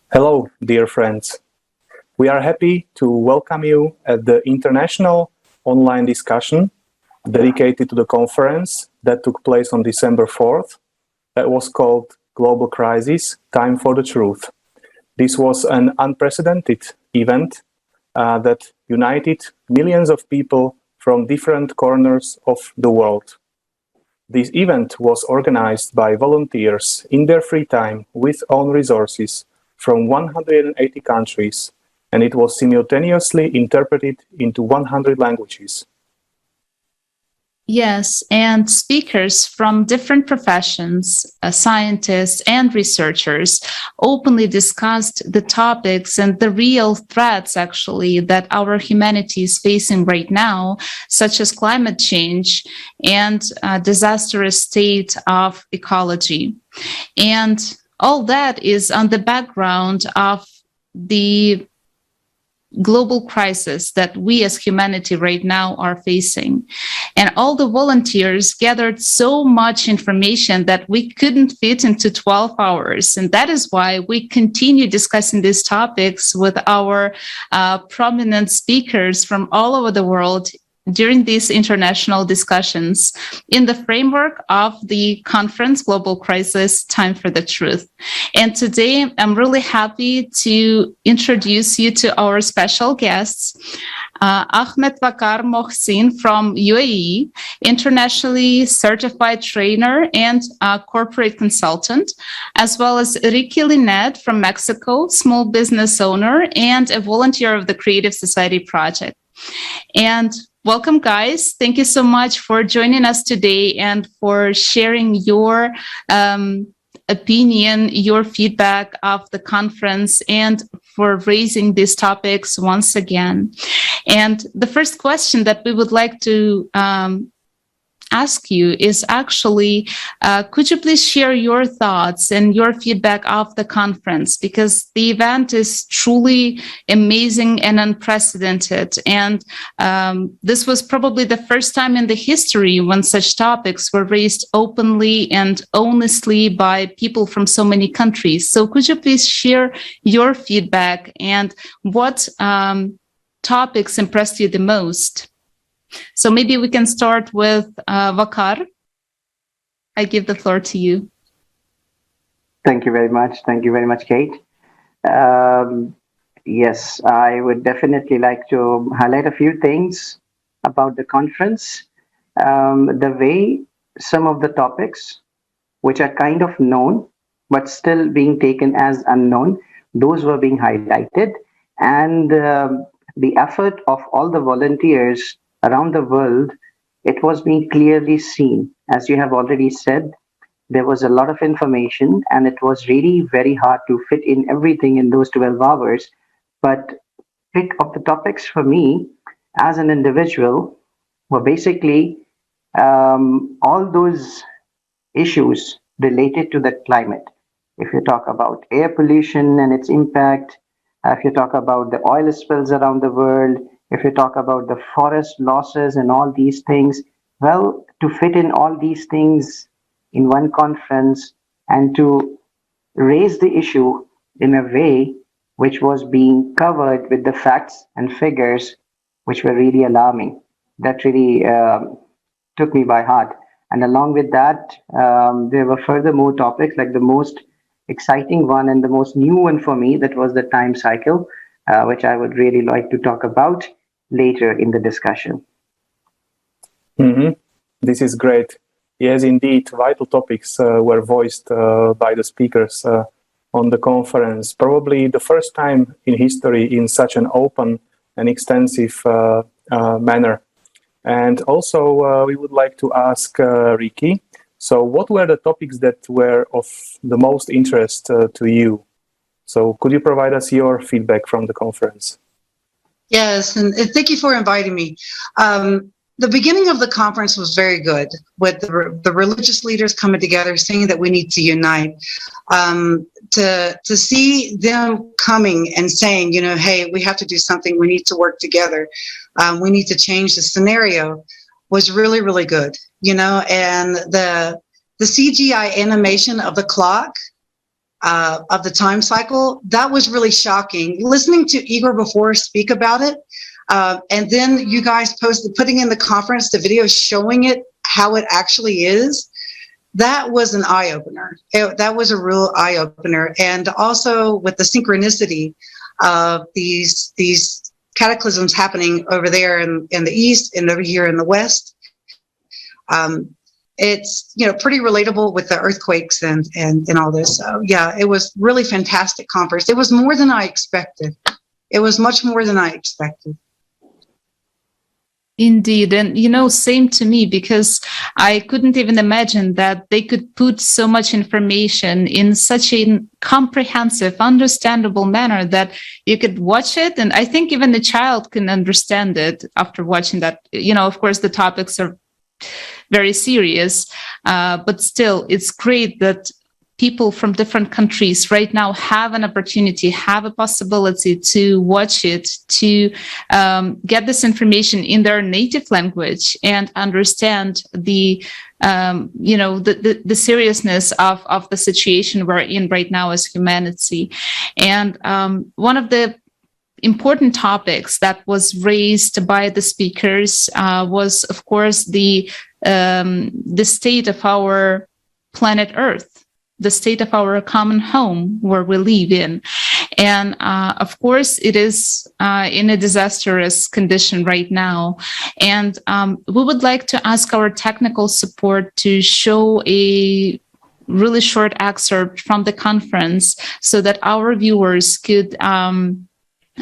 Hello, dear friends. We are happy to welcome you at the international online discussion dedicated to the conference that took place on December 4th. That was called Global Crisis, Time for the Truth. This was an unprecedented event that united millions of people from different corners of the world. This event was organized by volunteers in their free time with own resources from 180 countries, and it was simultaneously interpreted into 100 languages. Yes, and speakers from different professions, scientists and researchers, openly discussed the topics and the real threats, actually, that our humanity is facing right now, such as climate change and disastrous state of ecology. And all that is on the background of the global crisis that we as humanity right now are facing. And all the volunteers gathered so much information that we couldn't fit into 12 hours. And that is why we continue discussing these topics with our prominent speakers from all over the world during these international discussions in the framework of the conference Global Crisis, Time for the Truth. And today, I'm really happy to introduce you to our special guests, Ahmed Waqar Mohsin from UAE, internationally certified trainer and corporate consultant, as well as Lynette from Mexico, small business owner and a volunteer of the Creative Society Project. And welcome, guys. Thank you so much for joining us today and for sharing your opinion, your feedback of the conference, and for raising these topics once again. And the first question that we would like to ask you is actually, could you please share your thoughts and your feedback of the conference? Because the event is truly amazing and unprecedented. And this was probably the first time in the history when such topics were raised openly and honestly by people from so many countries. So could you please share your feedback and what topics impressed you the most? So maybe we can start with Waqar. I give the floor to you. Thank you very much. Thank you very much, Kate. Yes, I would definitely like to highlight a few things about the conference. The way some of the topics, which are kind of known, but still being taken as unknown, those were being highlighted. And the effort of all the volunteers around the world, it was being clearly seen. As you have already said, there was a lot of information and it was really very hard to fit in everything in those 12 hours. But pick of the topics for me as an individual were basically all those issues related to the climate. If you talk about air pollution and its impact, if you talk about the oil spills around the world, if you talk about the forest losses and all these things, well, to fit in all these things in one conference and to raise the issue in a way which was being covered with the facts and figures which were really alarming. That really took me by heart. And along with that, there were furthermore topics like the most exciting one and the most new one for me, that was the time cycle, which I would really like to talk about later in the discussion. Mm-hmm. This is great. Yes, indeed, vital topics were voiced by the speakers on the conference. Probably the first time in history in such an open and extensive manner. And also, we would like to ask Ricky, so what were the topics that were of the most interest to you? So could you provide us your feedback from the conference? Yes, and thank you for inviting me. The beginning of the conference was very good, with the religious leaders coming together, saying that we need to unite. To see them coming and saying, you know, hey, we have to do something. We need to work together. We need to change the scenario was really, really good. You know, and the CGI animation of the clock of the time cycle, that was really shocking. Listening to Igor before speak about it, and then you guys putting in the conference the video showing it how it actually is, that was an eye-opener. That was a real eye-opener. And also with the synchronicity of these cataclysms happening over there in the east and over here in the west, it's pretty relatable with the earthquakes and all this. So yeah, it was really fantastic conference. It was more than I expected. It was much more than I expected. Indeed. And, same to me, because I couldn't even imagine that they could put so much information in such a comprehensive, understandable manner that you could watch it. And I think even a child can understand it after watching that. Of course, the topics are very serious, but still, it's great that people from different countries right now have an opportunity, have a possibility to watch it, to get this information in their native language and understand the seriousness of the situation we're in right now as humanity. And one of the important topics that was raised by the speakers was, of course, the state of our planet Earth, the state of our common home where we live in. And of course, it is in a disastrous condition right now. And we would like to ask our technical support to show a really short excerpt from the conference so that our viewers could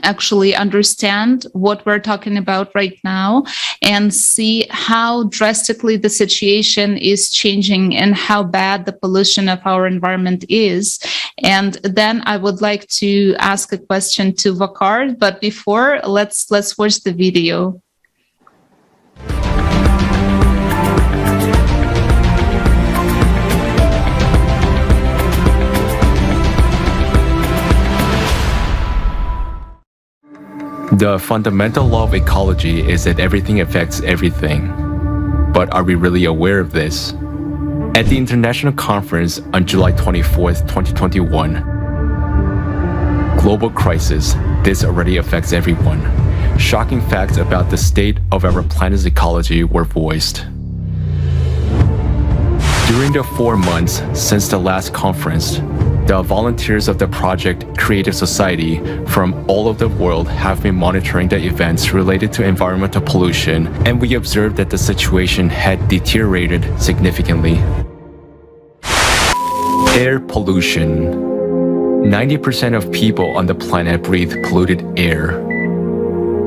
actually understand what we're talking about right now and see how drastically the situation is changing and how bad the pollution of our environment is. And then I would like to ask a question to Waqar, but before, let's watch the video. The fundamental law of ecology is that everything affects everything. But are we really aware of this? At the international conference on July 24th, 2021, Global Crisis, this already affects everyone. Shocking facts about the state of our planet's ecology were voiced. During the 4 months since the last conference, the volunteers of the project Creative Society from all over the world have been monitoring the events related to environmental pollution, and we observed that the situation had deteriorated significantly. Air pollution. 90% of people on the planet breathe polluted air.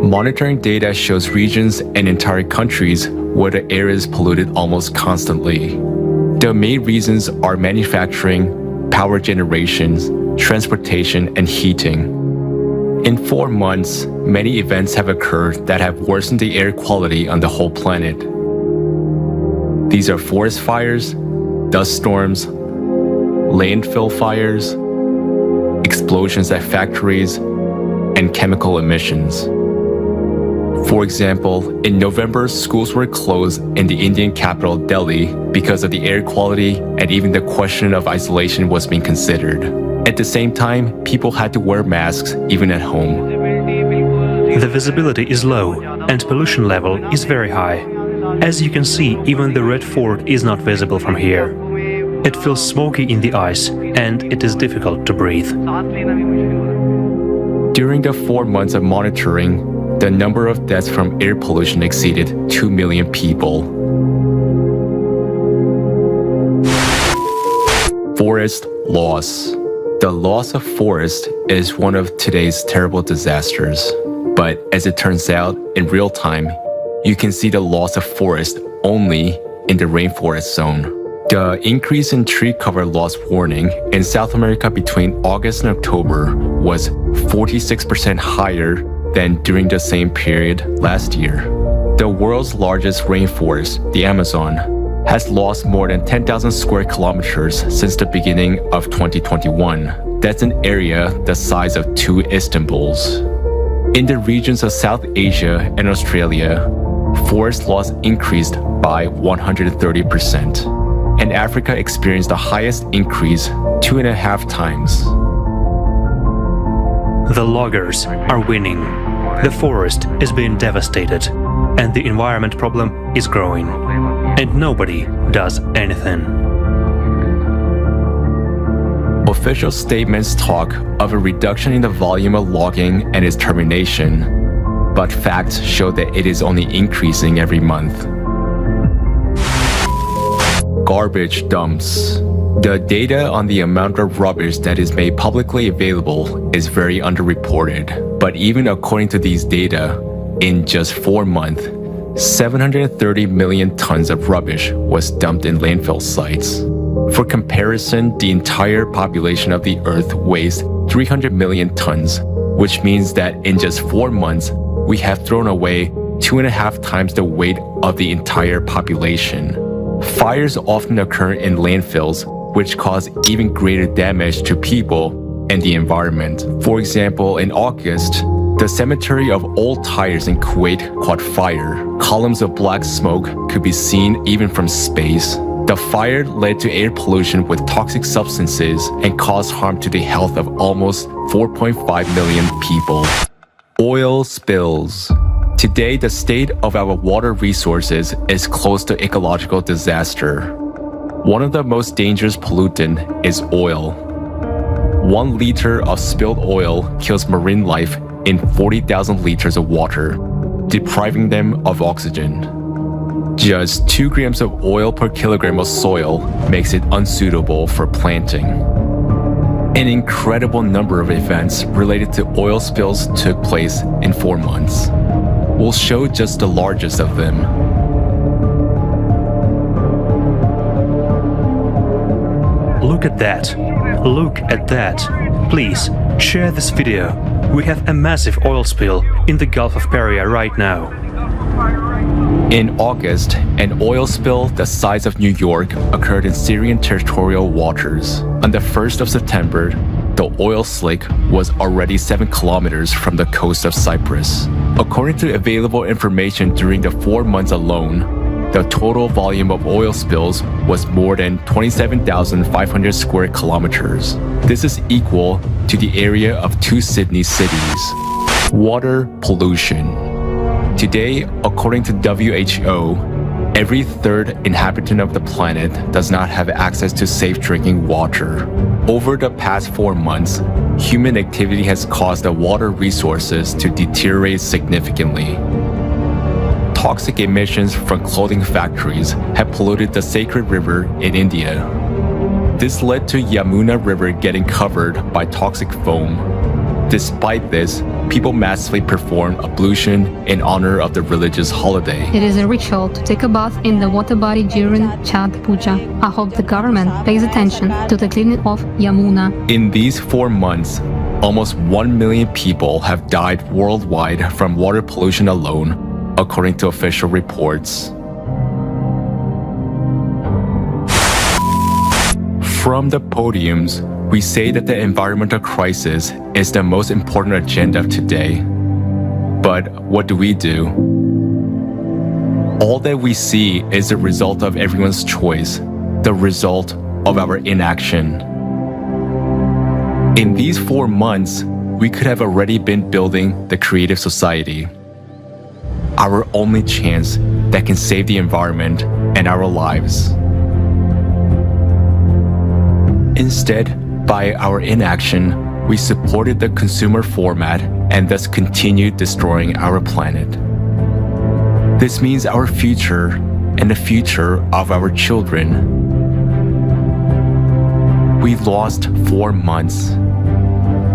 Monitoring data shows regions and entire countries where the air is polluted almost constantly. The main reasons are manufacturing, power generations, transportation, and heating. In 4 months, many events have occurred that have worsened the air quality on the whole planet. These are forest fires, dust storms, landfill fires, explosions at factories, and chemical emissions. For example, in November, schools were closed in the Indian capital, Delhi, because of the air quality, and even the question of isolation was being considered. At the same time, people had to wear masks even at home. The visibility is low, and pollution level is very high. As you can see, even the Red Fort is not visible from here. It feels smoky in the eyes, and it is difficult to breathe. During the 4 months of monitoring, the number of deaths from air pollution exceeded 2 million people. Forest loss. The loss of forest is one of today's terrible disasters. But as it turns out, in real time, you can see the loss of forest only in the rainforest zone. The increase in tree cover loss warning in South America between August and October was 46% higher than during the same period last year. The world's largest rainforest, the Amazon, has lost more than 10,000 square kilometers since the beginning of 2021. That's an area the size of 2 Istanbuls. In the regions of South Asia and Australia, forest loss increased by 130%. and Africa experienced the highest increase, 2.5 times. The loggers are winning. The forest is being devastated, and the environment problem is growing. And nobody does anything. Official statements talk of a reduction in the volume of logging and its termination, but facts show that it is only increasing every month. Garbage dumps. The data on the amount of rubbish that is made publicly available is very underreported, but even according to these data, in just 4 months, 730 million tons of rubbish was dumped in landfill sites. For comparison, the entire population of the Earth weighs 300 million tons, which means that in just 4 months, we have thrown away 2.5 times the weight of the entire population. Fires often occur in landfills, which cause even greater damage to people and the environment. For example, in August, the cemetery of old tires in Kuwait caught fire. Columns of black smoke could be seen even from space. The fire led to air pollution with toxic substances and caused harm to the health of almost 4.5 million people. Oil spills. Today, the state of our water resources is close to ecological disaster. One of the most dangerous pollutants is oil. 1 liter of spilled oil kills marine life in 40,000 liters of water, depriving them of oxygen. Just 2 grams of oil per kilogram of soil makes it unsuitable for planting. An incredible number of events related to oil spills took place in 4 months. We'll show just the largest of them. Look at that. Look at that. Please, share this video. We have a massive oil spill in the Gulf of Paria right now. In August, an oil spill the size of New York occurred in Syrian territorial waters. On the 1st of September, the oil slick was already 7 kilometers from the coast of Cyprus. According to available information during the 4 months alone, the total volume of oil spills was more than 27,500 square kilometers. This is equal to the area of 2 Sydney cities. Water pollution. Today, according to WHO, every 3rd inhabitant of the planet does not have access to safe drinking water. Over the past 4 months, human activity has caused the water resources to deteriorate significantly. Toxic emissions from clothing factories have polluted the sacred river in India. This led to Yamuna River getting covered by toxic foam. Despite this, people massively perform ablution in honor of the religious holiday. It is a ritual to take a bath in the water body during Chhat Puja. I hope the government pays attention to the cleaning of Yamuna. In these 4 months, almost 1 million people have died worldwide from water pollution alone, according to official reports. From the podiums, we say that the environmental crisis is the most important agenda of today. But what do we do? All that we see is the result of everyone's choice, the result of our inaction. In these 4 months, we could have already been building the creative society. Our only chance that can save the environment and our lives. Instead, by our inaction, we supported the consumer format and thus continued destroying our planet. This means our future and the future of our children. We lost 4 months.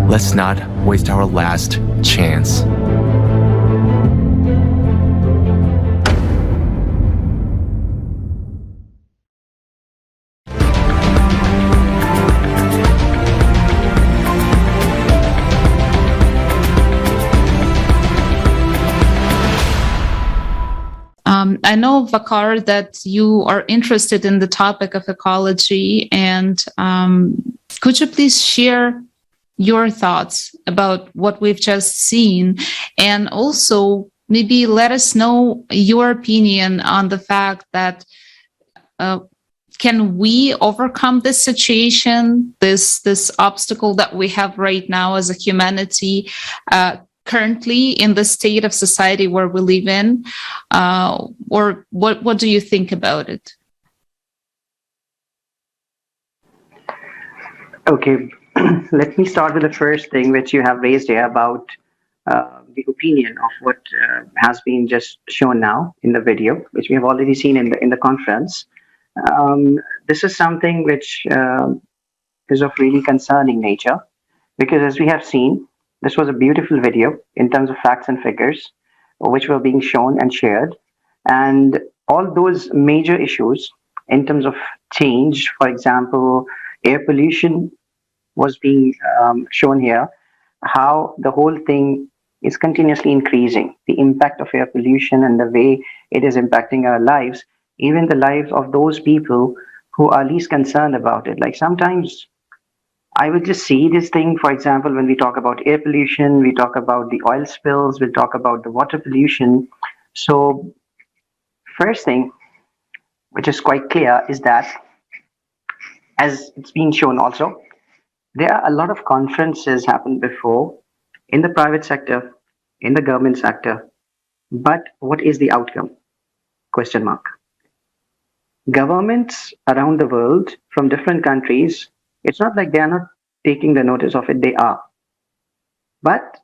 Let's not waste our last chance. I know, Waqar, that you are interested in the topic of ecology, and could you please share your thoughts about what we've just seen, and also maybe let us know your opinion on the fact that can we overcome this situation, this obstacle that we have right now as a humanity, currently in the state of society where we live in, or what do you think about it? Okay, let me start with the first thing which you have raised here about the opinion of what has been just shown now in the video, which we have already seen in the conference. This is something which is of really concerning nature, because as we have seen, this was a beautiful video in terms of facts and figures, which were being shown and shared, and all those major issues in terms of change, for example, air pollution was being shown here, how the whole thing is continuously increasing, the impact of air pollution and the way it is impacting our lives, even the lives of those people who are least concerned about it. Like sometimes I would just see this thing, for example, when we talk about air pollution, we talk about the oil spills, we talk about the water pollution. So first thing, which is quite clear, is that, as it's been shown also, there are a lot of conferences happened before in the private sector, in the government sector, but what is the outcome? Question mark. Governments around the world from different countries, it's not like they are not taking the notice of it, they are. But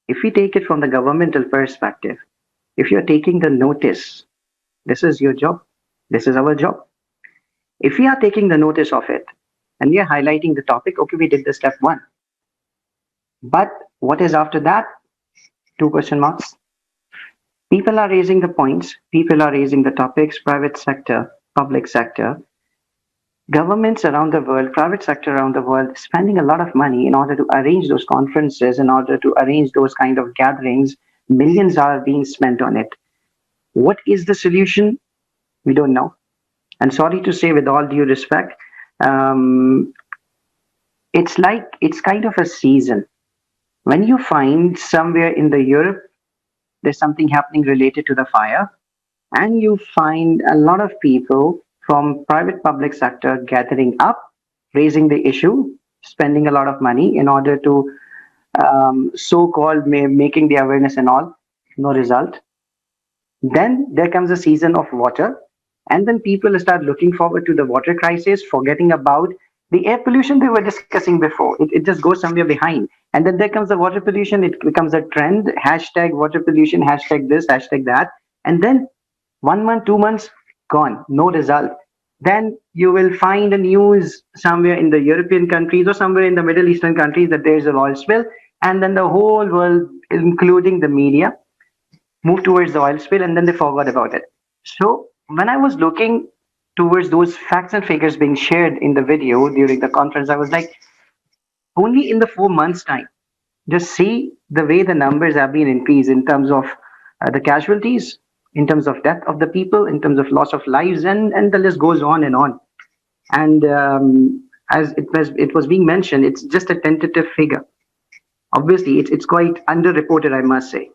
if we take it from the governmental perspective, if you're taking the notice, this is your job, this is our job. If we are taking the notice of it and we are highlighting the topic, okay, we did the step one. But what is after that? 2 question marks. People are raising the points, people are raising the topics, private sector, public sector, governments around the world, private sector around the world, spending a lot of money in order to arrange those conferences, in order to arrange those kind of gatherings. Millions are being spent on it. What is the solution? We don't know. And sorry to say, with all due respect, it's kind of a season. When you find somewhere in the Europe, there's something happening related to the fire, and you find a lot of people from private public sector gathering up, raising the issue, spending a lot of money in order to so-called making the awareness and all, no result. Then there comes a season of water, and then people start looking forward to the water crisis, forgetting about the air pollution they were discussing before. It just goes somewhere behind. And then there comes the water pollution. It becomes a trend. Hashtag water pollution, hashtag this, hashtag that. And then 1 month, 2 months, gone, no result. Then you will find a news somewhere in the European countries or somewhere in the Middle Eastern countries that there's an oil spill. And then the whole world, including the media, move towards the oil spill, and then they forgot about it. So when I was looking towards those facts and figures being shared in the video during the conference, I was like, only in the 4 months time, just see the way the numbers have been increased in terms of the casualties, in terms of death of the people, in terms of loss of lives, and the list goes on and on. And as it was being mentioned, it's just a tentative figure. Obviously, it's quite underreported, I must say.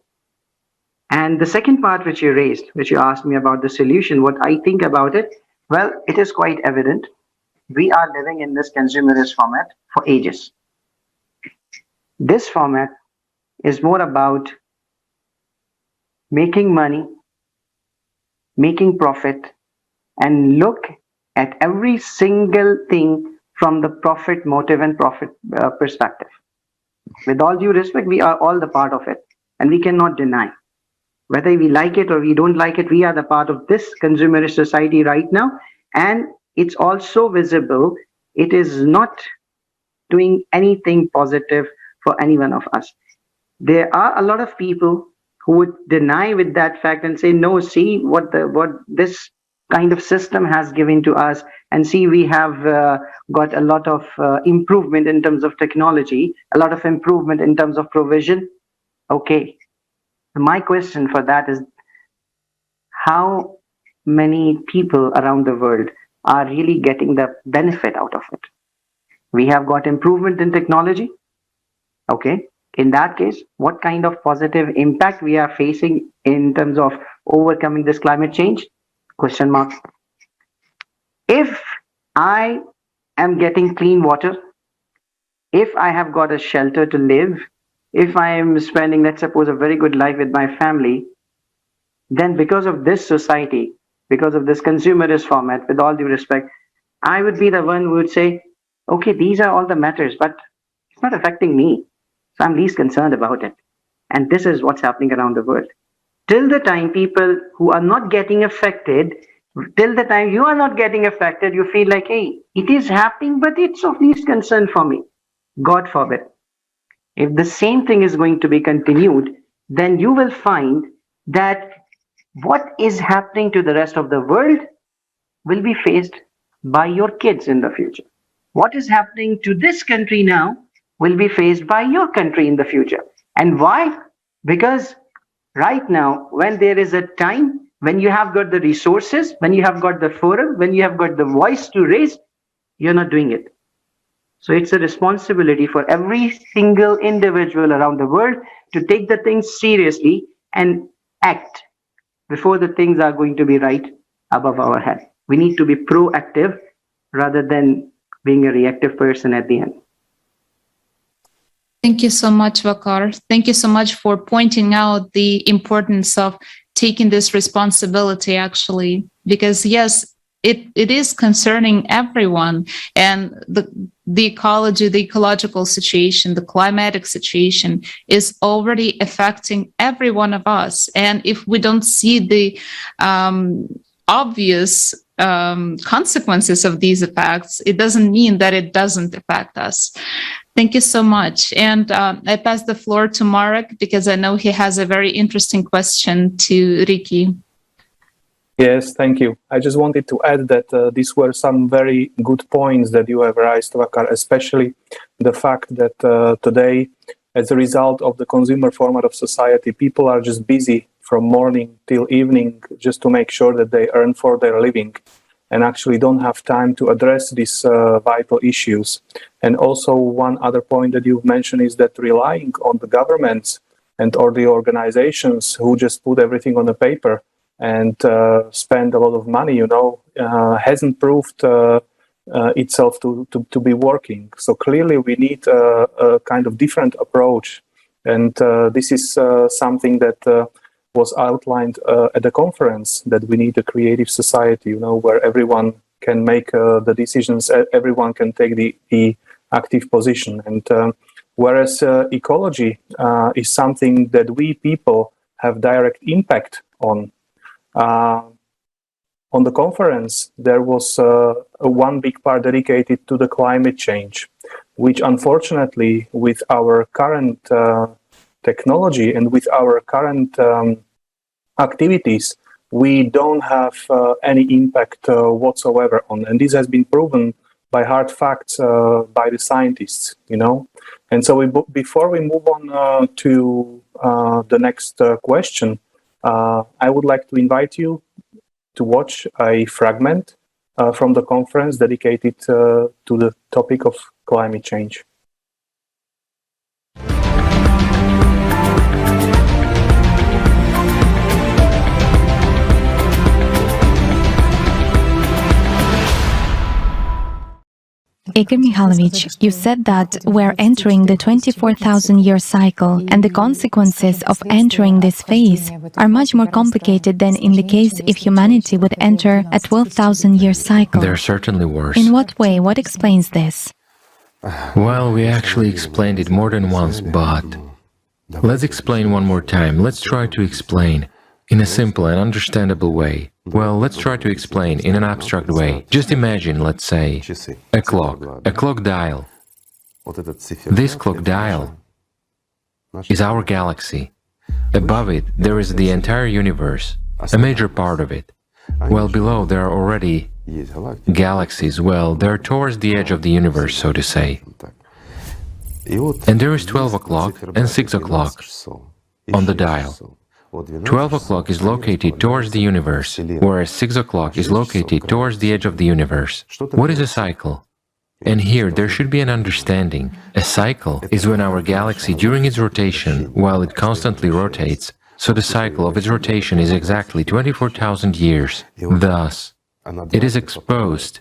And the second part which you raised, which you asked me about the solution, what I think about it, well, it is quite evident. We are living in this consumerist format for ages. This format is more about making money, making profit, and look at every single thing from the profit motive and profit perspective. With all due respect, we are all the part of it, and we cannot deny. Whether we like it or we don't like it, we are the part of this consumerist society right now. And it's also visible. It is not doing anything positive for any one of us. There are a lot of people who would deny with that fact and say, no, see what this kind of system has given to us. And see, we have got a lot of improvement in terms of technology, a lot of improvement in terms of provision. Okay. My question for that is, how many people around the world are really getting the benefit out of it? We have got improvement in technology. Okay. In that case, what kind of positive impact we are facing in terms of overcoming this climate change? Question mark. If I am getting clean water, if I have got a shelter to live, if I am spending, let's suppose, a very good life with my family, then because of this society, because of this consumerist format, with all due respect, I would be the one who would say, okay, these are all the matters, but it's not affecting me. So I'm least concerned about it. And this is what's happening around the world. Till the time people who are not getting affected, till the time you are not getting affected, you feel like, hey, it is happening, but it's of least concern for me. God forbid. If the same thing is going to be continued, then you will find that what is happening to the rest of the world will be faced by your kids in the future. What is happening to this country now will be faced by your country in the future. And why? Because right now, when there is a time, when you have got the resources, when you have got the forum, when you have got the voice to raise, you're not doing it. So it's a responsibility for every single individual around the world to take the things seriously and act before the things are going to be right above our head. We need to be proactive rather than being a reactive person at the end. Thank you so much, Waqar. Thank you so much for pointing out the importance of taking this responsibility, actually, because yes, it is concerning everyone, and the ecology, the ecological situation, the climatic situation is already affecting every one of us. And if we don't see the obvious consequences of these effects, it doesn't mean that it doesn't affect us. Thank you so much. And I pass the floor to Marek because I know he has a very interesting question to Ricky. Yes, thank you. I just wanted to add that these were some very good points that you have raised, Waqar, especially the fact that today, as a result of the consumer format of society, people are just busy from morning till evening just to make sure that they earn for their living and actually don't have time to address these vital issues. And also one other point that you've mentioned is that relying on the governments and or the organizations who just put everything on the paper and spend a lot of money, hasn't proved itself to be working. So clearly we need a kind of different approach. And this is something that was outlined at the conference, that we need a creative society, where everyone can make the decisions, everyone can take the active position. And whereas ecology is something that we people have direct impact on. On the conference, there was one big part dedicated to the climate change, which unfortunately, with our current technology and with our current activities, we don't have any impact whatsoever on. And this has been proven by hard facts by the scientists, And so before we move on to the next question, I would like to invite you to watch a fragment from the conference dedicated to the topic of climate change. Igor Mikhailovich, you said that we're entering the 24,000-year cycle, and the consequences of entering this phase are much more complicated than in the case if humanity would enter a 12,000-year cycle. They're certainly worse. In what way? What explains this? Well, we actually explained it more than once, but let's explain one more time. Let's try to explain in a simple and understandable way. Well, let's try to explain in an abstract way. Just imagine, let's say, a clock dial. This clock dial is our galaxy. Above it, there is the entire universe, a major part of it. Well, below, there are already galaxies. Well, they're towards the edge of the universe, so to say. And there is 12 o'clock and 6 o'clock on the dial. 12 o'clock is located towards the universe, whereas 6 o'clock is located towards the edge of the universe. What is a cycle? And here there should be an understanding. A cycle is when our galaxy, during its rotation, while it constantly rotates, so the cycle of its rotation is exactly 24,000 years. Thus, It is exposed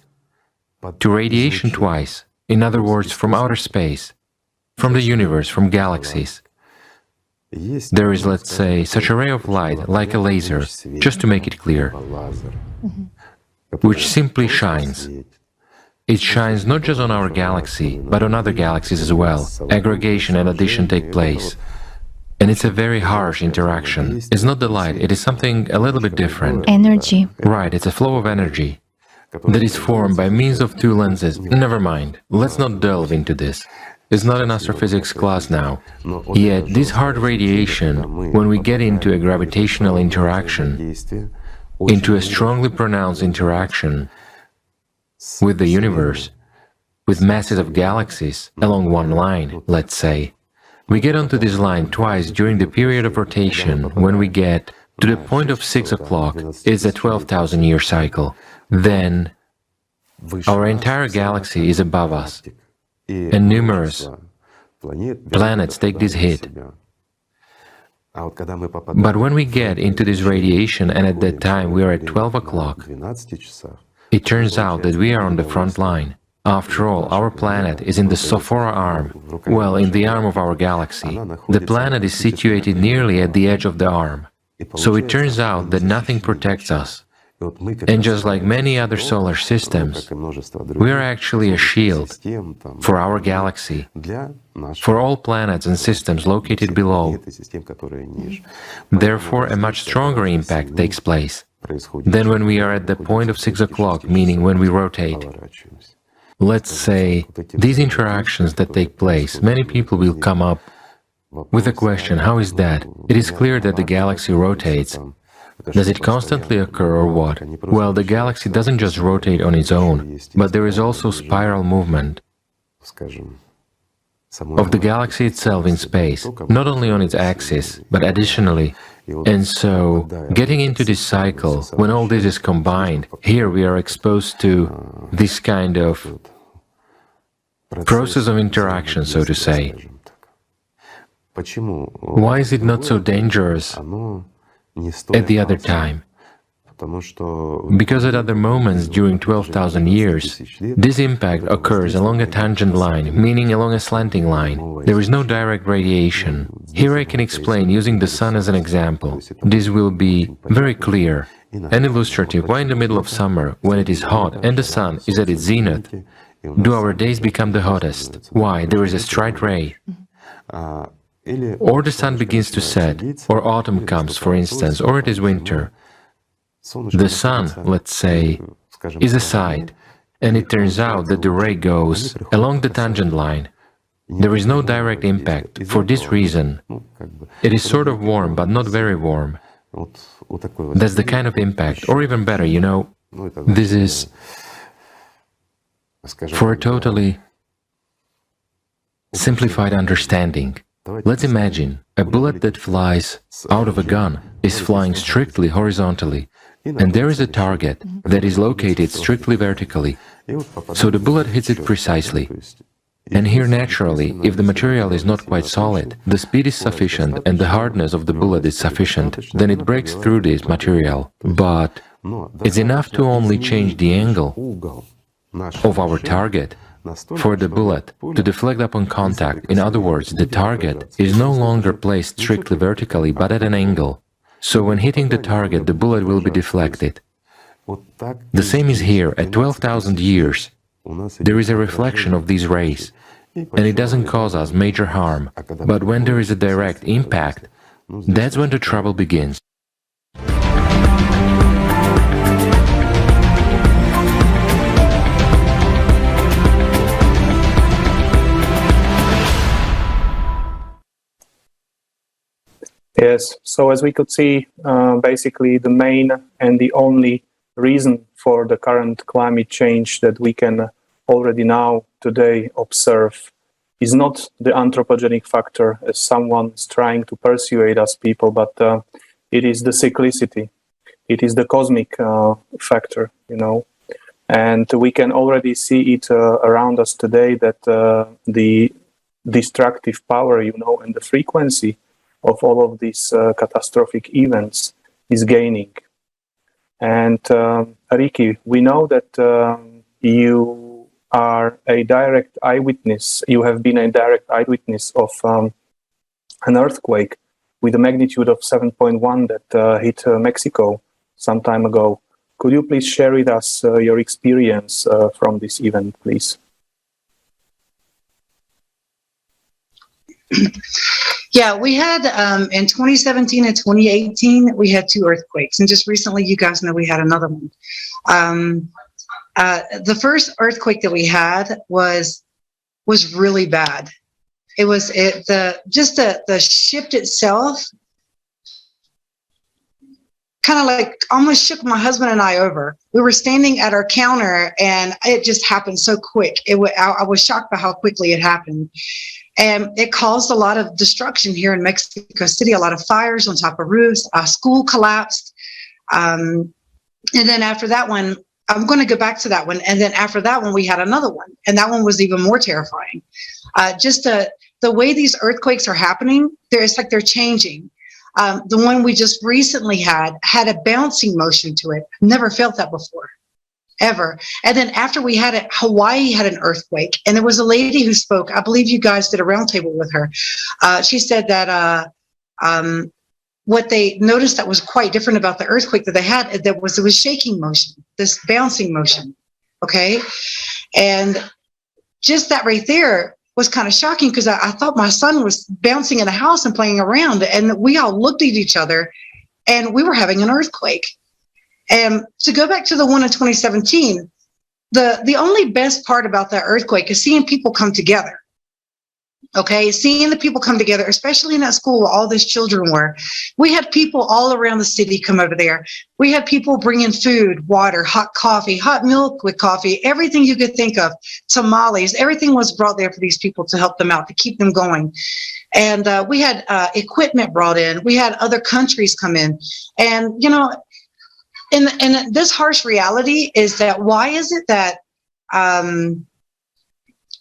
to radiation twice, in other words, from outer space, from the universe, from galaxies. There is, let's say, such a ray of light, like a laser, just to make it clear, which simply shines. It shines not just on our galaxy, but on other galaxies as well. Aggregation and addition take place. And it's a very harsh interaction. It's not the light, it is something a little bit different. Energy. Right, it's a flow of energy that is formed by means of two lenses. Never mind, let's not delve into this. It's not an astrophysics class now. Yet, this hard radiation, when we get into a gravitational interaction, into a strongly pronounced interaction with the universe, with masses of galaxies along one line, let's say, we get onto this line twice during the period of rotation. When we get to the point of 6 o'clock, it's a 12,000-year cycle. Then our entire galaxy is above us, and numerous planets take this hit. But when we get into this radiation, and at that time we are at 12 o'clock, it turns out that we are on the front line. After all, our planet is in the Sophora arm, well, in the arm of our galaxy. The planet is situated nearly at the edge of the arm. So it turns out that nothing protects us. And just like many other solar systems, we are actually a shield for our galaxy, for all planets and systems located below. Therefore, a much stronger impact takes place than when we are at the point of 6 o'clock, meaning when we rotate. Let's say, these interactions that take place, many people will come up with a question, how is that? It is clear that the galaxy rotates. Does it constantly occur or what? Well, the galaxy doesn't just rotate on its own, but there is also spiral movement of the galaxy itself in space, not only on its axis, but additionally. And so, getting into this cycle, when all this is combined, here we are exposed to this kind of process of interaction, so to say. Why is it not so dangerous at the other time? Because at other moments during 12,000 years, this impact occurs along a tangent line, meaning along a slanting line. There is no direct radiation. Here I can explain using the sun as an example. This will be very clear and illustrative. Why in the middle of summer, when it is hot and the sun is at its zenith, do our days become the hottest? Why? There is a straight ray. Or the sun begins to set, or autumn comes, for instance, or it is winter. The sun, let's say, is aside, and it turns out that the ray goes along the tangent line. There is no direct impact. For this reason, it is sort of warm, but not very warm. That's the kind of impact. Or even better, you know, this is for a totally simplified understanding. Let's imagine a bullet that flies out of a gun is flying strictly horizontally, and there is a target that is located strictly vertically, so the bullet hits it precisely. And here, naturally, if the material is not quite solid, the speed is sufficient and the hardness of the bullet is sufficient, then it breaks through this material. But it's enough to only change the angle of our target for the bullet to deflect upon contact. In other words, the target is no longer placed strictly vertically, but at an angle. So when hitting the target, the bullet will be deflected. The same is here. At 12,000 years, there is a reflection of these rays, and it doesn't cause us major harm. But when there is a direct impact, that's when the trouble begins. Yes, so as we could see, basically the main and the only reason for the current climate change that we can already now today observe is not the anthropogenic factor, as someone is trying to persuade us people, but it is the cyclicity. It is the cosmic factor, you know, and we can already see it around us today that the destructive power, you know, and the frequency of all of these catastrophic events is gaining. And Ricky, we know that you are a direct eyewitness. You have been a direct eyewitness of an earthquake with a magnitude of 7.1 that hit Mexico some time ago. Could you please share with us your experience from this event, please? Yeah, we had in 2017 and 2018, we had 2 earthquakes. And just recently, you guys know we had another one. The first earthquake that we had was really bad. It was the ship itself kind of like almost shook my husband and I over. We were standing at our counter and it just happened so quick. I was shocked by how quickly it happened. And it caused a lot of destruction here in Mexico City, a lot of fires on top of roofs, a school collapsed. And then after that one, I'm going to go back to that one. And then after that one, we had another one. And that one was even more terrifying. Just the way these earthquakes are happening, it's like they're changing. The one we just recently had a bouncing motion to it. Never felt that before, ever. And then after we had it, Hawaii had an earthquake. And there was a lady who spoke. I believe you guys did a roundtable with her. She said that what they noticed that was quite different about the earthquake that they had, it was shaking motion, this bouncing motion. Okay. And just that right there was kind of shocking because I thought my son was bouncing in the house and playing around, and we all looked at each other and we were having an earthquake. And to go back to the one in 2017, the only best part about that earthquake is seeing people come together. Okay, seeing the people come together, especially in that school where all these children were. We had people all around the city come over there. We had people bringing food, water, hot coffee, hot milk with coffee, everything you could think of, tamales, everything was brought there for these people to help them out, to keep them going. And we had equipment brought in. We had other countries come in. And, you know, and this harsh reality is that why is it that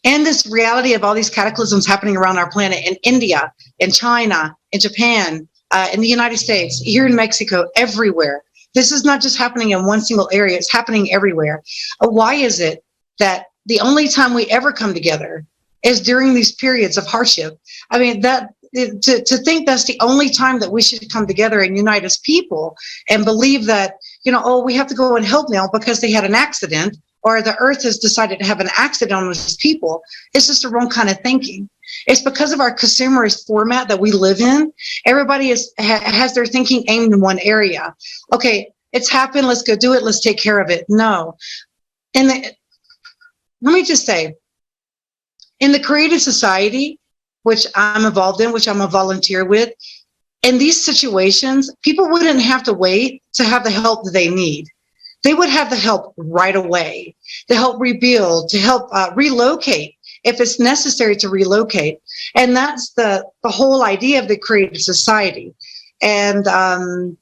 and this reality of all these cataclysms happening around our planet in India, in China, in Japan, in the United States, here in Mexico, everywhere. This is not just happening in one single area, it's happening everywhere. Why is it that the only time we ever come together is during these periods of hardship? I mean, to think that's the only time that we should come together and unite as people and believe that, you know, oh, we have to go and help now because they had an accident, or the earth has decided to have an accident on those people, it's just the wrong kind of thinking. It's because of our consumerist format that we live in. Everybody has their thinking aimed in one area. Okay, it's happened, let's go do it, let's take care of it. No. Let me just say, in the creative society, which I'm involved in, which I'm a volunteer with, in these situations, people wouldn't have to wait to have the help that they need. They would have the help right away, to help rebuild, to help relocate if it's necessary to relocate. And that's the whole idea of the creative society. And the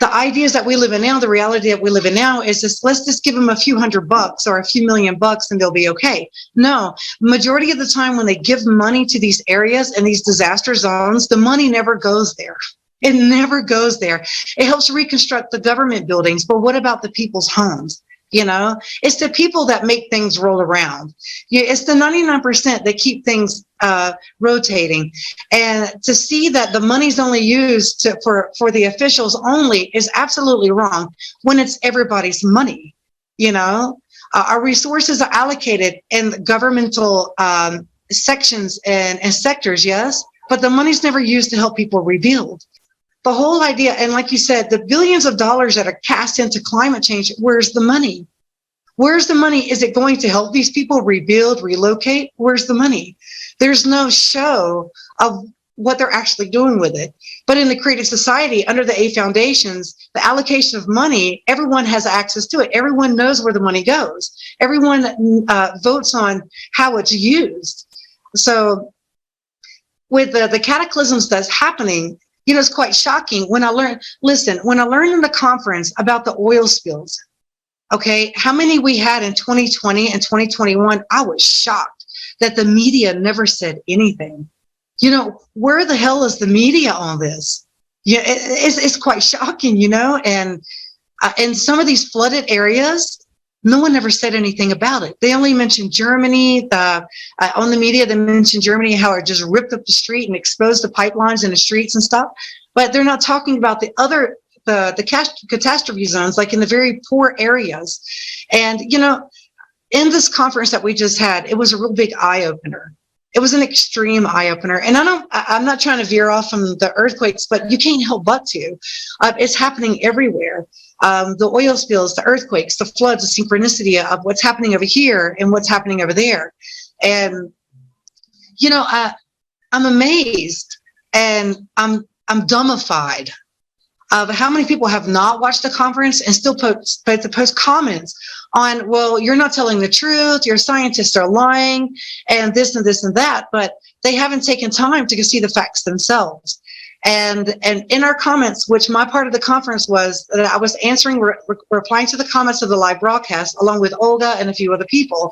ideas that we live in now, the reality that we live in now is this, let's just give them a few $100 or a few $1,000,000 and they'll be okay. No, majority of the time when they give money to these areas and these disaster zones, the money never goes there. It never goes there. It helps reconstruct the government buildings, but what about the people's homes? You know, it's the people that make things roll around. It's the 99% that keep things rotating. And to see that the money's only used for the officials only is absolutely wrong when it's everybody's money. You know, our resources are allocated in governmental sections and sectors, yes, but the money's never used to help people rebuild. The whole idea, and like you said, the billions of dollars that are cast into climate change, where's the money? Where's the money? Is it going to help these people rebuild, relocate? Where's the money? There's no show of what they're actually doing with it. But in the creative society, under the A foundations, the allocation of money, everyone has access to it. Everyone knows where the money goes. Everyone votes on how it's used. So with the cataclysms that's happening, you know, it's quite shocking when I learned, when I learned in the conference about the oil spills, okay, how many we had in 2020 and 2021, I was shocked that the media never said anything. You know, where the hell is the media on this? Yeah, it's quite shocking, you know, and in some of these flooded areas, no one ever said anything about it. They only mentioned Germany. On the media, they mentioned Germany, how it just ripped up the street and exposed the pipelines in the streets and stuff. But they're not talking about the other, the catastrophe zones, like in the very poor areas. And, you know, in this conference that we just had, it was a real big eye-opener. It was an extreme eye-opener. And I'm not trying to veer off from the earthquakes, but you can't help but to. It's happening everywhere. The oil spills, the earthquakes, the floods, the synchronicity of what's happening over here and what's happening over there. And, you know, I'm amazed and I'm dumbified of how many people have not watched the conference and still post comments on, well, you're not telling the truth, your scientists are lying, and this and this and that, but they haven't taken time to go see the facts themselves. And in our comments, which my part of the conference was that I was answering, replying to the comments of the live broadcast, along with Olga and a few other people.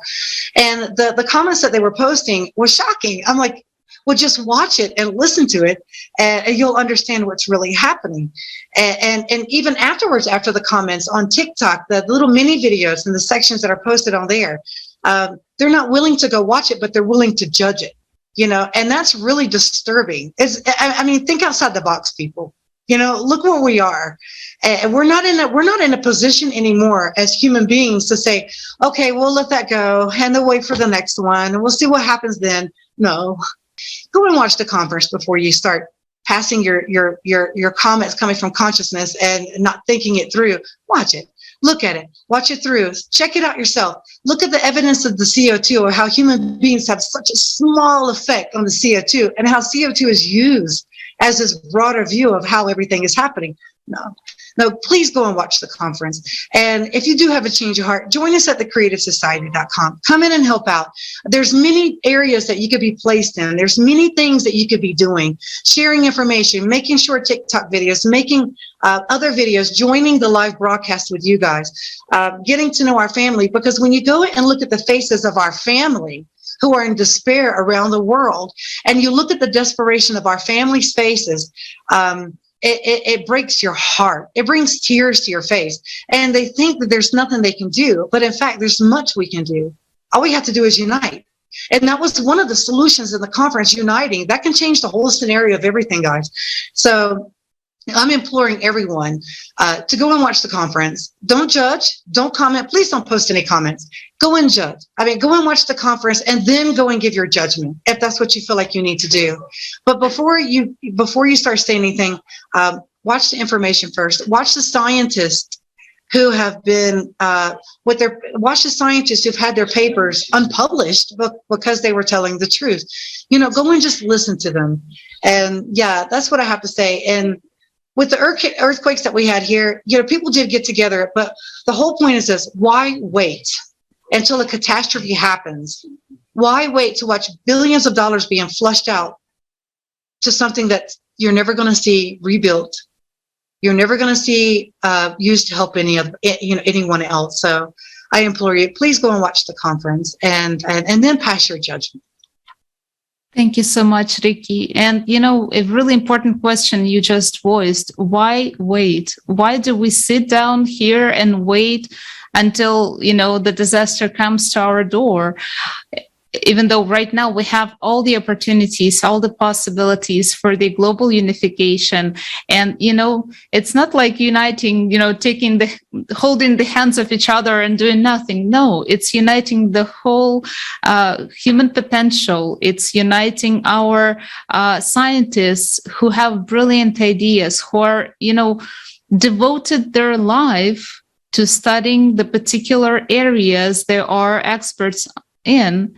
And the comments that they were posting was shocking. I'm like, well, just watch it and listen to it, and you'll understand what's really happening. And even afterwards, after the comments on TikTok, the little mini videos and the sections that are posted on there, they're not willing to go watch it, but they're willing to judge it. You know, and that's really disturbing. I mean, think outside the box, people. You know, look where we are, and we're not in a position anymore as human beings to say, okay, we'll let that go and then wait for the next one, and we'll see what happens then. No, go and watch the conference before you start passing your comments coming from consciousness and not thinking it through. Watch it. Look at it, watch it through, check it out yourself. Look at the evidence of the CO2, or how human beings have such a small effect on the CO2, and how CO2 is used as this broader view of how everything is happening. No, please go and watch the conference. And if you do have a change of heart, join us at thecreativesociety.com. Come in and help out. There's many areas that you could be placed in. There's many things that you could be doing, sharing information, making short TikTok videos, making other videos, joining the live broadcast with you guys, getting to know our family. Because when you go and look at the faces of our family who are in despair around the world, and you look at the desperation of our family's faces, it breaks your heart. It brings tears to your face. And they think that there's nothing they can do. But in fact, there's much we can do. All we have to do is unite. And that was one of the solutions in the conference, uniting. That can change the whole scenario of everything, guys. So I'm imploring everyone to go and watch the conference. Don't judge. Don't comment. Please don't post any comments. Go and judge. I mean, go and watch the conference and then go and give your judgment if that's what you feel like you need to do. But before you start saying anything, watch the information first. Watch the scientists who have been watch the scientists who've had their papers unpublished because they were telling the truth. You know, go and just listen to them. And yeah, that's what I have to say. And with the earthquakes that we had here, you know, people did get together, but the whole point is this: why wait until a catastrophe happens? Why wait to watch billions of dollars being flushed out to something that you're never going to see rebuilt? You're never going to see used to help anyone else. So I implore you, please go and watch the conference and then pass your judgment. Thank you so much, Ricky. And, you know, a really important question you just voiced: why wait? Why do we sit down here and wait until, you know, the disaster comes to our door? Even though right now we have all the opportunities, all the possibilities for the global unification. And, you know, it's not like uniting, you know, holding the hands of each other and doing nothing. No, it's uniting the whole human potential. It's uniting our scientists who have brilliant ideas, who are, you know, devoted their life to studying the particular areas they are experts in,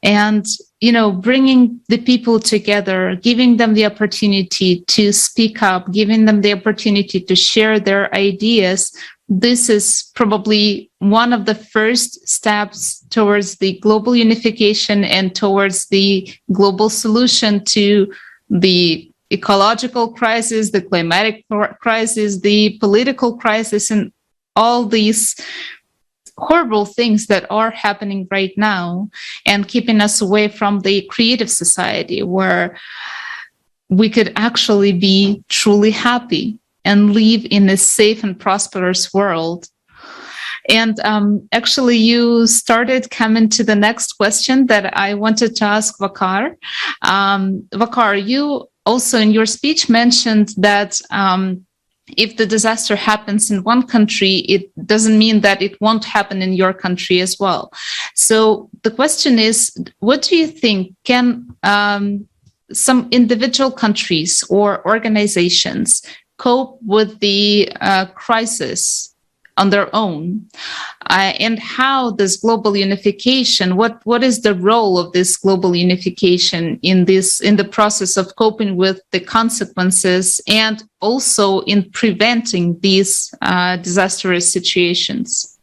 and, you know, bringing the people together, giving them the opportunity to speak up, giving them the opportunity to share their ideas. This is probably one of the first steps towards the global unification and towards the global solution to the ecological crisis, the climatic crisis, the political crisis, and all these horrible things that are happening right now, and keeping us away from the creative society where we could actually be truly happy. and live in a safe and prosperous world. And actually, you started coming to the next question that I wanted to ask Waqar. Waqar, you also in your speech mentioned that if the disaster happens in one country, it doesn't mean that it won't happen in your country as well. So the question is, what do you think? Can some individual countries or organizations cope with the crisis on their own? And how does global unification, what is the role of this global unification in the process of coping with the consequences and also in preventing these disastrous situations?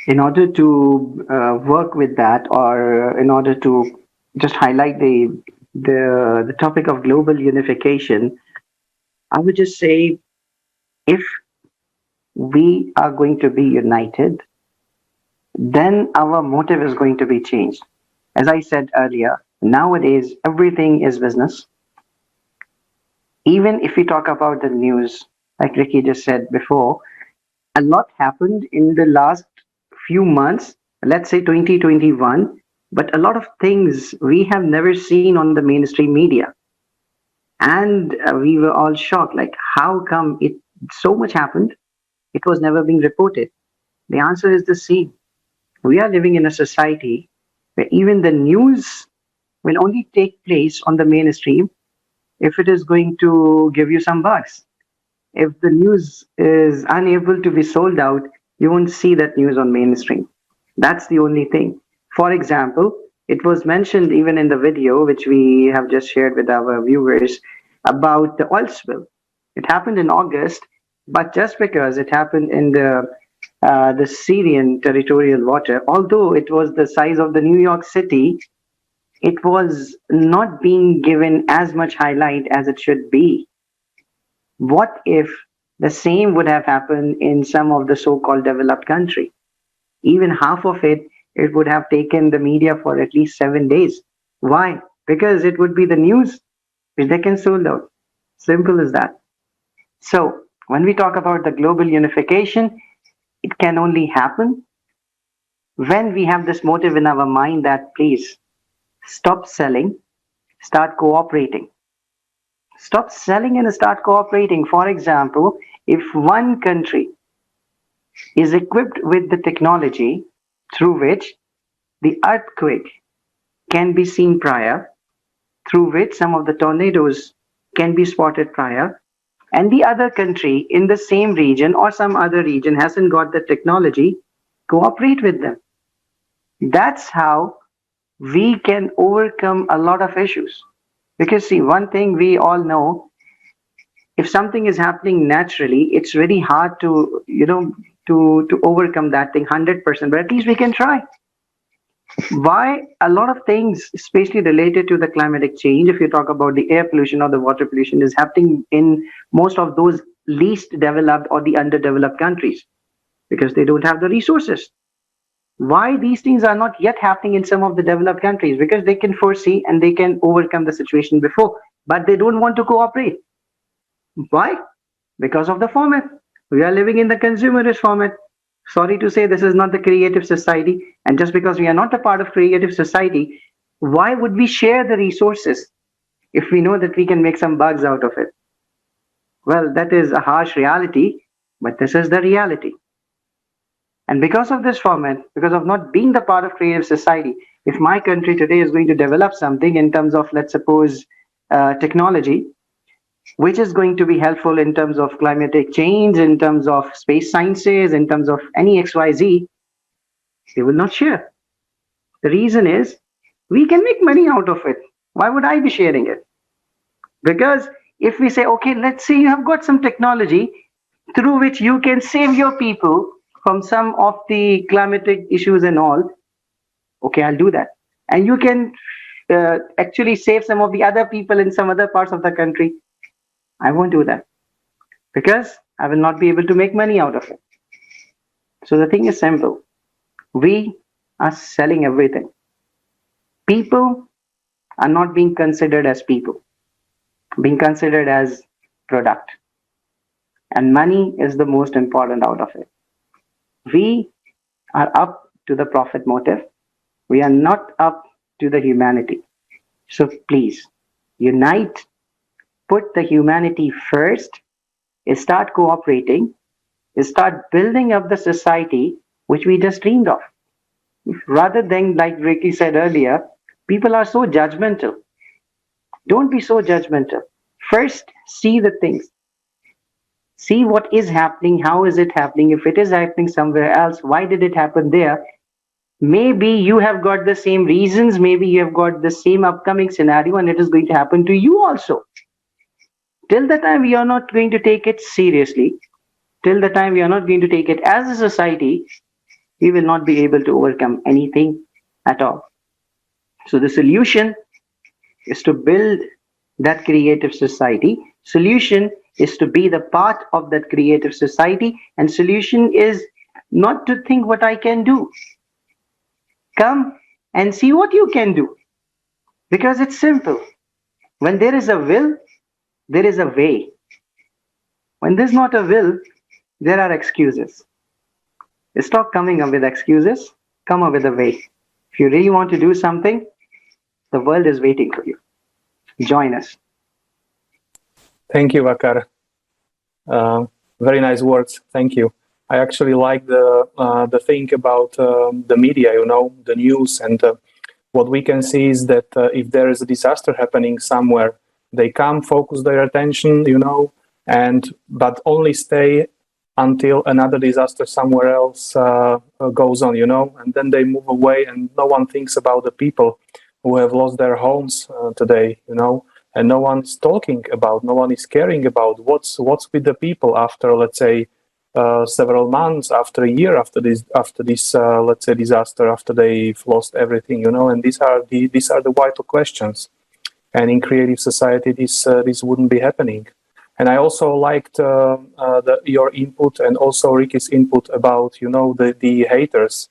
In order to work with that, or in order to just highlight the topic of global unification, I would just say, if we are going to be united, then our motive is going to be changed. As I said earlier, nowadays everything is business. Even if we talk about the news, like Ricky just said before, a lot happened in the last few months, let's say 2021, but a lot of things we have never seen on the mainstream media. And we were all shocked, like, how come it so much happened? It was never being reported. The answer is the same. We are living in a society where even the news will only take place on the mainstream if it is going to give you some bucks. If the news is unable to be sold out, you won't see that news on mainstream. That's the only thing. For example, it was mentioned even in the video, which we have just shared with our viewers, about the oil spill. It happened in August, but just because it happened in the Syrian territorial water, although it was the size of the New York City, it was not being given as much highlight as it should be. What if the same would have happened in some of the so-called developed country? Even half of it would have taken the media for at least 7 days. Why? Because it would be the news which they can sold out. Simple as that. So when we talk about the global unification, it can only happen when we have this motive in our mind that, please, stop selling, start cooperating. Stop selling and start cooperating. For example, if one country is equipped with the technology through which the earthquake can be seen prior, through which some of the tornadoes can be spotted prior, and the other country in the same region or some other region hasn't got the technology, cooperate with them. That's how we can overcome a lot of issues. Because see, one thing we all know, if something is happening naturally, it's very hard to, to overcome that thing 100%, but at least we can try. Why a lot of things, especially related to the climatic change, if you talk about the air pollution or the water pollution, is happening in most of those least developed or the underdeveloped countries, because they don't have the resources. Why these things are not yet happening in some of the developed countries? Because they can foresee and they can overcome the situation before, but they don't want to cooperate. Why? Because of the format. We are living in the consumerist format. Sorry to say, this is not the creative society. And just because we are not a part of creative society, why would we share the resources if we know that we can make some bugs out of it? Well, that is a harsh reality, but this is the reality. And because of this format, because of not being the part of creative society, if my country today is going to develop something in terms of, let's suppose, technology, which is going to be helpful in terms of climatic change, in terms of space sciences, in terms of any XYZ, they will not share. The reason is, we can make money out of it. Why would I be sharing it? Because if we say, okay, let's say you have got some technology through which you can save your people from some of the climatic issues and all, okay, I'll do that. And you can actually save some of the other people in some other parts of the country. I won't do that because I will not be able to make money out of it. So the thing is simple. We are selling everything. People are not being considered as people, being considered as product. And money is the most important out of it. We are up to the profit motive. We are not up to the humanity. So please, unite, put the humanity first, start cooperating, start building up the society which we just dreamed of. Rather than, like Ricky said earlier, people are so judgmental. Don't be so judgmental. First, see the things. See what is happening, how is it happening, if it is happening somewhere else, why did it happen there? Maybe you have got the same reasons, maybe you have got the same upcoming scenario and it is going to happen to you also. Till the time we are not going to take it seriously, till the time we are not going to take it as a society, we will not be able to overcome anything at all. So the solution is to build that creative society. Solution is to be the part of that creative society, and solution is not to think what I can do. Come and see what you can do, because it's simple. When there is a will, there is a way. When there's not a will, there are excuses. Stop coming up with excuses, come up with a way. If you really want to do something, the world is waiting for you. Join us. Thank you, Waqar. Very nice words. Thank you. I actually like the thing about the media, the news, and what we can see is that if there is a disaster happening somewhere, they come, focus their attention, but only stay until another disaster somewhere else goes on, and then they move away, and no one thinks about the people who have lost their homes today, and no one's talking about, no one is caring about what's with the people after, let's say, several months, after a year, after this let's say, disaster, after they've lost everything, and these are the vital questions. And in creative society, this wouldn't be happening. And I also liked your input and also Ricky's input about the haters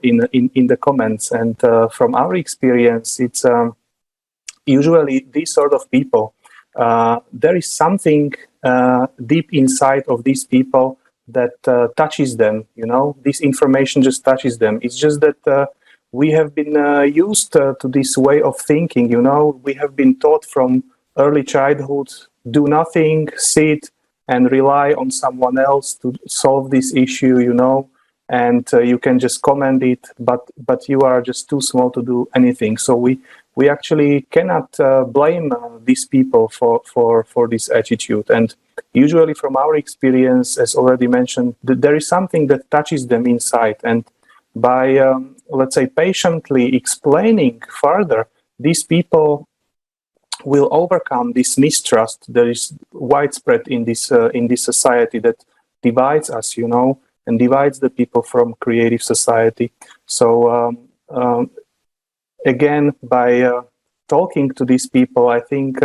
in the comments. And from our experience, it's usually these sort of people. There is something deep inside of these people that touches them. This information just touches them. It's just that we have been used to this way of thinking. We have been taught from early childhood, do nothing, sit and rely on someone else to solve this issue, and you can just comment it, but you are just too small to do anything. So we actually cannot blame these people for this attitude. And usually from our experience, as already mentioned, there is something that touches them inside. And by, let's say, patiently explaining further, these people will overcome this mistrust that is widespread in this society that divides us, and divides the people from creative society. So again, by talking to these people, I think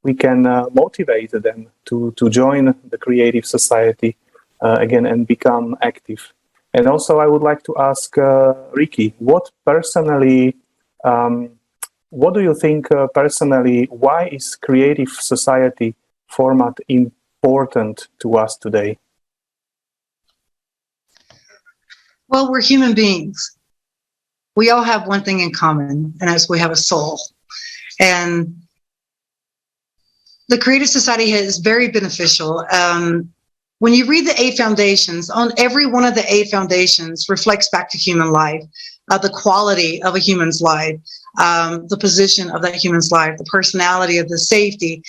we can motivate them to join the creative society again and become active. And also, I would like to ask Ricky, what do you think personally, why is creative society format important to us today? Well, we're human beings. We all have one thing in common, and that's we have a soul. And the creative society is very beneficial. When you read the 8 foundations, on every one of the 8 foundations reflects back to human life, the quality of a human's life, the position of that human's life, the personality of the safety,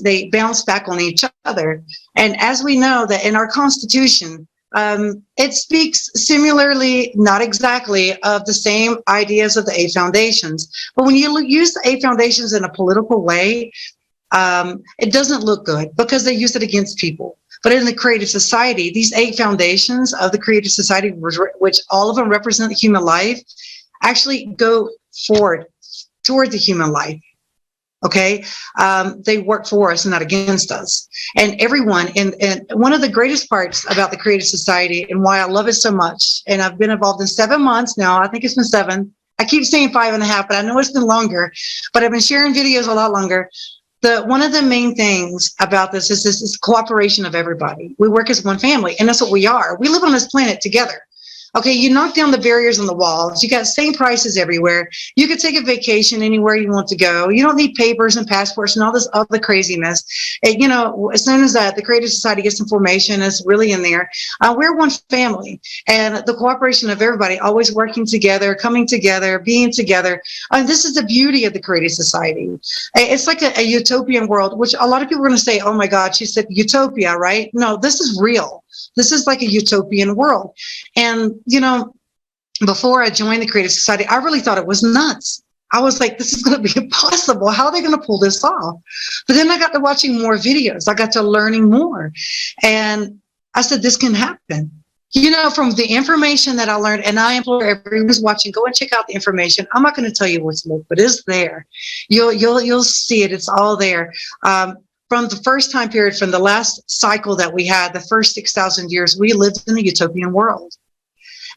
they bounce back on each other. And as we know that in our Constitution, it speaks similarly, not exactly, of the same ideas of the 8 foundations. But when you use the 8 foundations in a political way, it doesn't look good because they use it against people. But in the creative society, these 8 foundations of the creative society, which all of them represent human life, actually go forward toward the human life. Okay, they work for us and not against us. And everyone, and one of the greatest parts about the creative society and why I love it so much, and I've been involved in 7 months now, I think it's been 7, I keep saying 5.5, but I know it's been longer, but I've been sharing videos a lot longer. One of the main things about this is cooperation of everybody. We work as one family, and that's what we are. We live on this planet together. Okay, you knock down the barriers on the walls. You got same prices everywhere. You could take a vacation anywhere you want to go. You don't need papers and passports and all this other craziness. And, you know, as soon as the Creative Society gets information, it's really in there. We're one family, and the cooperation of everybody, always working together, coming together, being together. This is the beauty of the Creative Society. It's like a utopian world, which a lot of people are going to say, "Oh my God, she said utopia, right?" No, this is real. This is like a utopian world. And, you know, before I joined the Creative Society, I really thought it was nuts. I was like, this is going to be impossible. How are they going to pull this off? But then I got to watching more videos. I got to learning more. And I said, this can happen. You know, from the information that I learned, and I implore everyone who's watching, go and check out the information. I'm not going to tell you what to look, but it's there. You'll see it. It's all there. From the first time period, from the last cycle that we had, the first 6,000 years, we lived in a utopian world.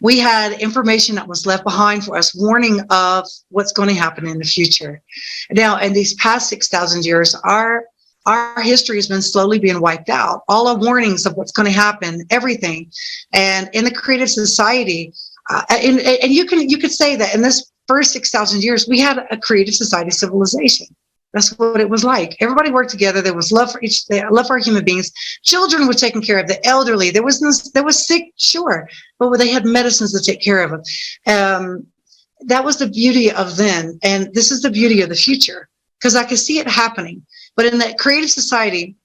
We had information that was left behind for us, warning of what's going to happen in the future. Now, in these past 6,000 years, our history has been slowly being wiped out. All our warnings of what's going to happen, everything. And in the Creative Society, and you could say that in this first 6,000 years, we had a Creative Society civilization. That's what it was like. Everybody worked together. There was love for human beings. Children were taken care of. The elderly. There was sick, sure, but they had medicines to take care of them. That was the beauty of then, and this is the beauty of the future, because I can see it happening. But in that Creative Society,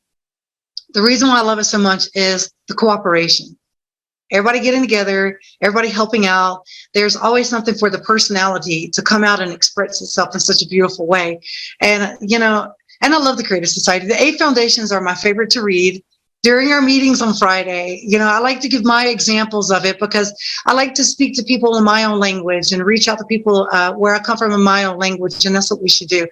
the reason why I love it so much is the cooperation. Everybody getting together, everybody helping out. There's always something for the personality to come out and express itself in such a beautiful way. And, you know, and I love the Creative Society. The 8 foundations are my favorite to read during our meetings on Friday. You know, I like to give my examples of it because I like to speak to people in my own language and reach out to people where I come from in my own language. And that's what we should do.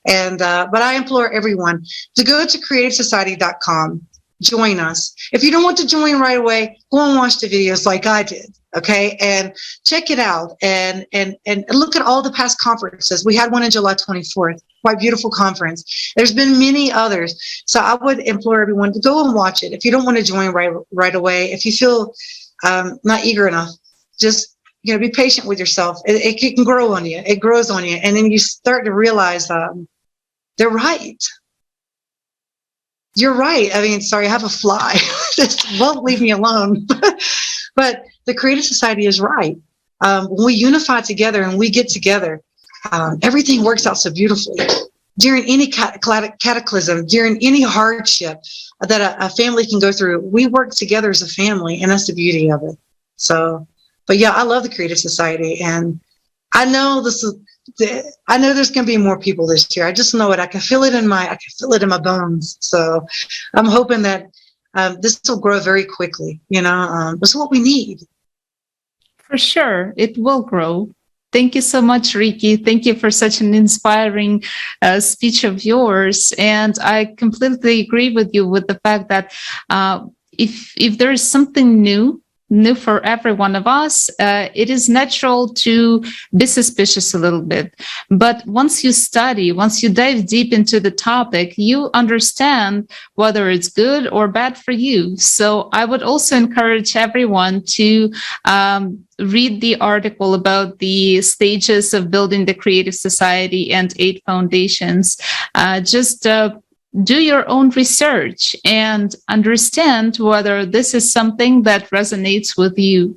And, but I implore everyone to go to creativesociety.com. Join us. If you don't want to join right away, go and watch the videos like I did, okay? And check it out and look at all the past conferences. We had one on July 24th, quite beautiful conference. There's been many others. So I would implore everyone to go and watch it. If you don't want to join right away, if you feel not eager enough, just, you know, be patient with yourself. It can grow on you. It grows on you. And then you start to realize they're right. You're right. I mean, sorry, I have a fly. Just won't leave me alone. But the Creative Society is right. When we unify together and we get together, everything works out so beautifully. During any cataclysm, during any hardship that a family can go through, we work together as a family, and that's the beauty of it. So, but yeah, I love the Creative Society, and I know there's going to be more people this year. I just know it. I can feel it in my bones. So I'm hoping that this will grow very quickly. You know, it's what we need. For sure, it will grow. Thank you so much, Ricky. Thank you for such an inspiring speech of yours. And I completely agree with you with the fact that if there is something new for every one of us, it is natural to be suspicious a little bit. But once you study, once you dive deep into the topic, you understand whether it's good or bad for you. So I would also encourage everyone to read the article about the stages of building the Creative Society and 8 foundations. Do your own research and understand whether this is something that resonates with you.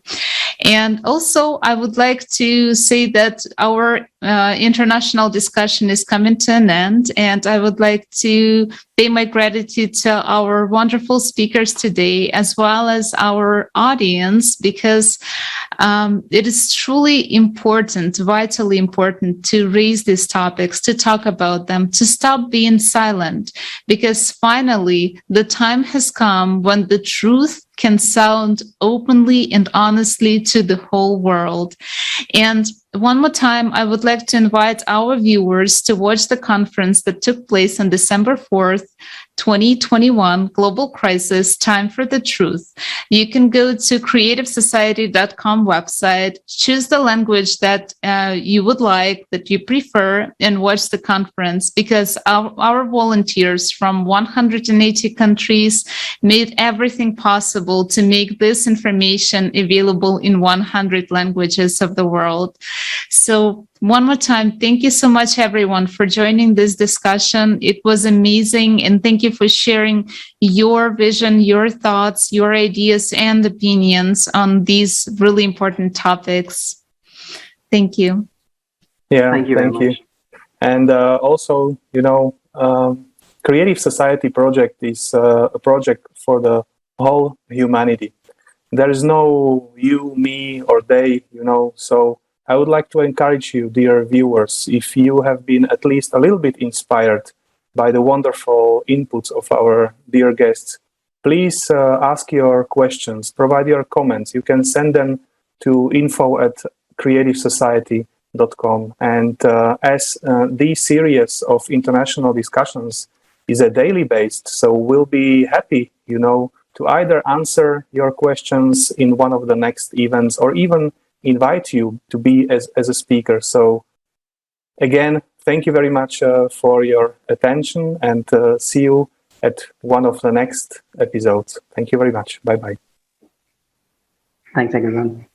And also, I would like to say that our international discussion is coming to an end, and I would like to pay my gratitude to our wonderful speakers today, as well as our audience, because it is truly important, vitally important, to raise these topics, to talk about them, to stop being silent, because finally the time has come when the truth can sound openly and honestly to the whole world. And one more time, I would like to invite our viewers to watch the conference that took place on December 4th, 2021, Global Crisis, Time for the Truth. You can go to creativesociety.com website, choose the language that you would like, that you prefer, and watch the conference, because our volunteers from 180 countries made everything possible to make this information available in 100 languages of the world. So one more time, thank you so much, everyone, for joining this discussion. It was amazing. And thank you for sharing your vision, your thoughts, your ideas and opinions on these really important topics. Thank you. Yeah, thank you very much. And also, Creative Society project is a project for the whole humanity. There is no you, me, or they, so I would like to encourage you, dear viewers, if you have been at least a little bit inspired by the wonderful inputs of our dear guests, please ask your questions, provide your comments. You can send them to info@creativesociety.com. And as this series of international discussions is a daily based, so we'll be happy, to either answer your questions in one of the next events or even invite you to be as a speaker. So again, thank you very much for your attention, and see you at one of the next episodes. Thank you very much. Bye-bye. Thanks, everyone.